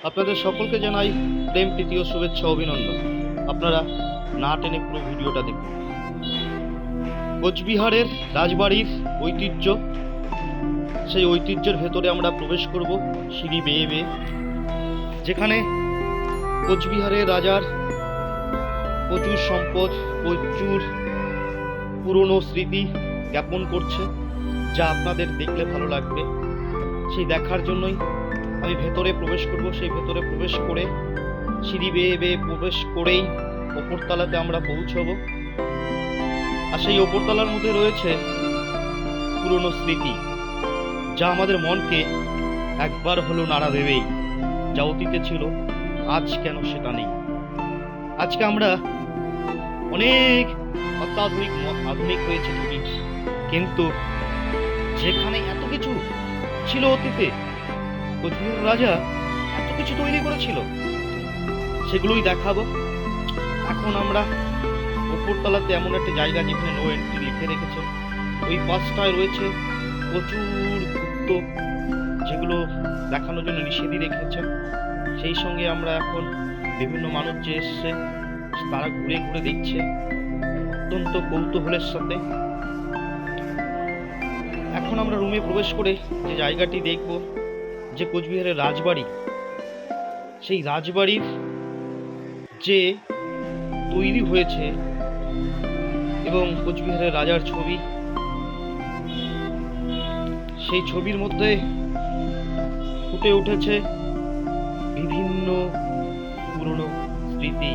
আপনাদের সকলকে জানাই প্রেম প্রীতি ও শুভেচ্ছা অভিনন্দন। আপনারা না টেনে পুরো ভিডিওটা দেখুন। কোচবিহারের রাজবাড়ির ঐতিহ্য, সেই ঐতিহ্যের ভেতরে আমরা প্রবেশ করব সিঁড়ি বেয়ে বেয়ে, যেখানে কোচবিহারের রাজার প্রচুর সম্পদ, প্রচুর পুরনো স্মৃতি জ্ঞাপন করছে, যা আপনাদের দেখলে ভালো লাগবে। সেই দেখার জন্যই আমি ভেতরে প্রবেশ করব। সেই ভেতরে প্রবেশ করে সিঁড়ি বেয়ে বেয়ে প্রবেশ করেই ওপরতলাতে আমরা পৌঁছব। আর সেই ওপরতলার মধ্যে রয়েছে পুরনো স্মৃতি, যা আমাদের মনকে একবার হলো নাড়া দেবেই। যা অতীতে ছিল, আজ কেন সেটা নেই। আজকে আমরা অনেক আধুনিক হয়েছে ঠিকই, কিন্তু যেখানে এত কিছু ছিল অতীতে, কোচবিহার রাজা এত কিছু তৈরি করেছিল, সেগুলোই দেখাবো। এখন আমরা উপরতলাতে এমন একটা জায়গা যেখানে নো এন্ট্রি লিখে রেখেছে। ওই পাশটায় রয়েছে প্রচুর গুপ্ত, যেগুলো দেখানোর জন্য নিষেধই রেখেছে। সেই সঙ্গে আমরা এখন বিভিন্ন মানুষ যে এসছে, তারা ঘুরে ঘুরে দেখছে অত্যন্ত কৌতূহলের সাথে। এখন আমরা রুমে প্রবেশ করে যে জায়গাটি দেখব, যে কোচবিহারের রাজবাড়ি, সেই রাজবাড়ির যে তৈরি হয়েছে এবং কোচবিহারের রাজার ছবি, সেই ছবির মধ্যে ফুটে উঠেছে বিভিন্ন পুরনো স্মৃতি,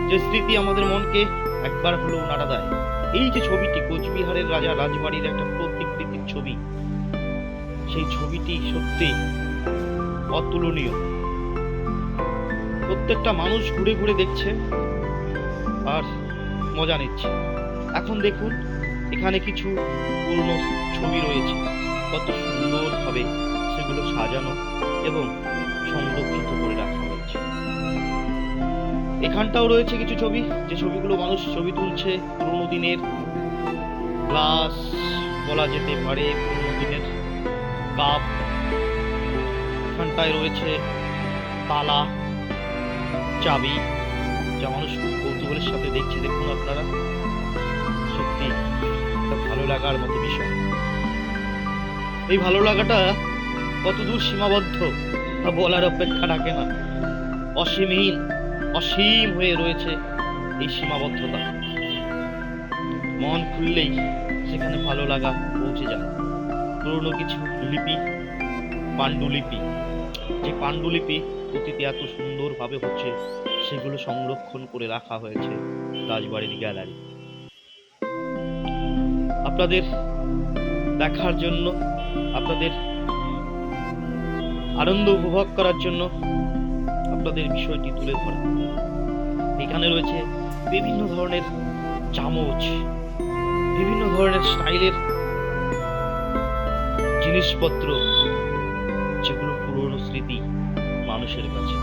যে স্মৃতি আমাদের মনকে একবার হলেও নাড়া দেয়। এই যে ছবিটি, কোচবিহারের রাজা রাজবাড়ির একটা প্রতিকৃতির ছবি, সেই ছবিটি সত্যি অতুলনীয়। প্রত্যেকটা মানুষ ঘুরে ঘুরে দেখছে আর মজা নিচ্ছে। এখন দেখুন, এখানে কিছু পুরনো ছবি রয়েছে, কত সুন্দরভাবে সেগুলো সাজানো এবং সংরক্ষিত করে রাখা হয়েছে। এখানটাও রয়েছে কিছু ছবি, যে ছবিগুলো মানুষ ছবি তুলছে পুরোনো দিনের গ্লাস বলা যেতে পারে, পুরোনো দিনের কাপ। এখানটায় রয়েছে তালা, চাবি, যা মানুষ খুব কৌতূহলের সাথে দেখছে। দেখুন আপনারা, সত্যি একটা ভালো লাগার মতো বিষয়। এই ভালো লাগাটা কতদূর সীমাবদ্ধ তা বলার অপেক্ষা রাখে না। অসীম হয়ে রয়েছে এই সীমাবদ্ধতা। মন খুললেই সেখানে ভালো লাগা পৌঁছে যায়। পুরনো কিছু লিপি, পাণ্ডুলিপি, যে পাণ্ডুলিপি অতীতে এত সুন্দরভাবে হচ্ছে, সেগুলো সংরক্ষণ করে রাখা হয়েছে রাজবাড়ির গ্যালারি। আপনাদের দেখার জন্য, আপনাদের আনন্দ উপভোগ করার জন্য আপনাদের বিষয়টি তুলে ধরা। এখানে রয়েছে বিভিন্ন ধরনের চামচ, বিভিন্ন ধরনের স্টাইলের জিনিসপত্র, যেগুলো পুরনো স্মৃতি মানুষের কাছে।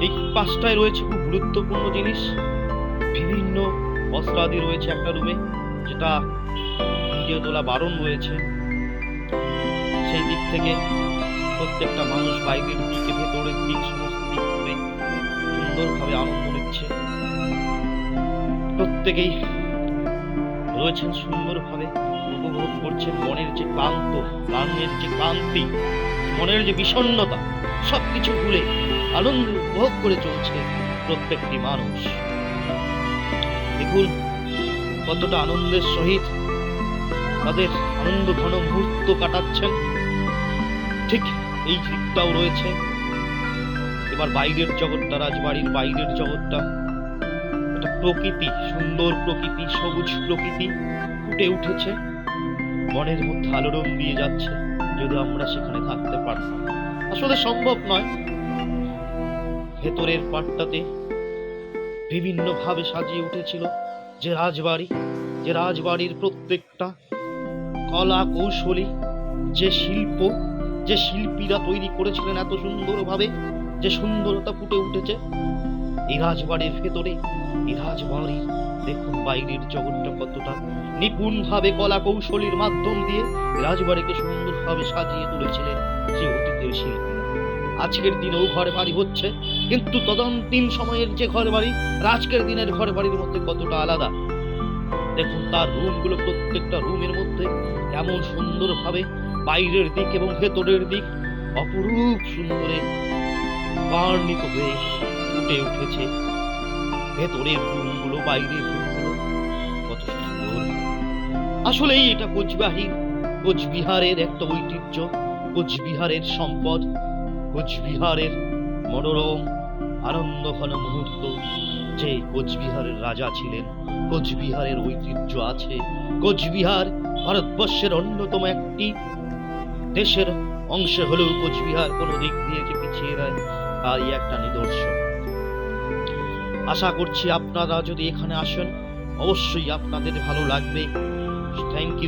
এই পাশটায় রয়েছে খুব গুরুত্বপূর্ণ জিনিস, বিভিন্ন অস্ত্রাদি রয়েছে একটা রুমে, যেটা ভিডিও তোলা বারণ রয়েছে। সেই দিক থেকে প্রত্যেকটা মানুষ বাইরের দিকে ভেতরের দিক সমস্ত দিক করে সুন্দরভাবে আনন্দ নিচ্ছে। প্রত্যেকেই রয়েছেন সুন্দরভাবে, উপভোগ করছেন মনের যে ক্লান্ত, প্রাণের যে ক্লান্তি, মনের যে বিষণ্ণতা, সবকিছু ভুলে আনন্দ উপভোগ করে চলছে প্রত্যেকটি মানুষ। দেখুন কতটা আনন্দের সহিত তাদের আনন্দ ঘন মুহূর্ত কাটাচ্ছেন। ঠিক এই দিকটাও রয়েছে। এবার বাইরের জগৎটা, রাজবাড়ির বাইরের জগৎটা, একটা প্রকৃতি, সুন্দর প্রকৃতি, সবুজ প্রকৃতি ফুটে উঠেছে, মনের মধ্যে আলোড়ন দিয়ে যাচ্ছে। যদি আমরা সেখানে থাকতে পারতাম, আসলে সম্ভব নয়। ভেতরের পাটটাতে বিভিন্ন ভাবে সাজিয়ে উঠেছিল যে রাজবাড়ি, যে রাজবাড়ির প্রত্যেকটা কলা কৌশলী, যে শিল্প, যে শিল্পীরা তৈরি করেছিলেন এত সুন্দরভাবে, যে সুন্দরতা ফুটে উঠেছে এই রাজবাড়ির ভেতরে। এই রাজবাড়ি দেখুন বাইরের জগৎটা কতটা নিপুণ ভাবে কলা কৌশলীর মাধ্যম দিয়ে রাজবাড়িকে সুন্দরভাবে সাজিয়ে তুলেছিলেন সেই অতীতের শিল্পী না। আজকের দিনেও ঘর বাড়ি হচ্ছে, কিন্তু তদানীন্তন সময়ের যে ঘর বাড়ি আর আজকের দিনের ঘর বাড়ির মধ্যে কতটা আলাদা। দেখুন তার রুমগুলো, প্রত্যেকটা রুমের মধ্যে কেমন সুন্দরভাবে বাইরের দিক এবং ভেতরের দিক অপরূপ সুন্দরে বর্ণিত হয়ে ফুটে উঠেছে। ভেতরের রুমগুলো, বাইরের রুমগুলো কত সুন্দর। আসলেই এটা কোচবিহারের একটা ঐতিহ্য, কোচবিহারের সম্পদ, কোচবিহারের মনোরম আনন্দ ঘন মুহূর্ত। যে কোচবিহারের রাজা ছিলেন, কোচবিহারের ঐতিহ্য আছে। কোচবিহার ভারতবর্ষের অন্যতম একটি দেশের অংশ হলেও কোচবিহার কোনো দিক দিয়ে যে পিছিয়ে নেয় তারই একটা নিদর্শন। আশা করছি আপনারা যদি এখানে আসেন অবশ্যই আপনাদের ভালো লাগবে। Thank you.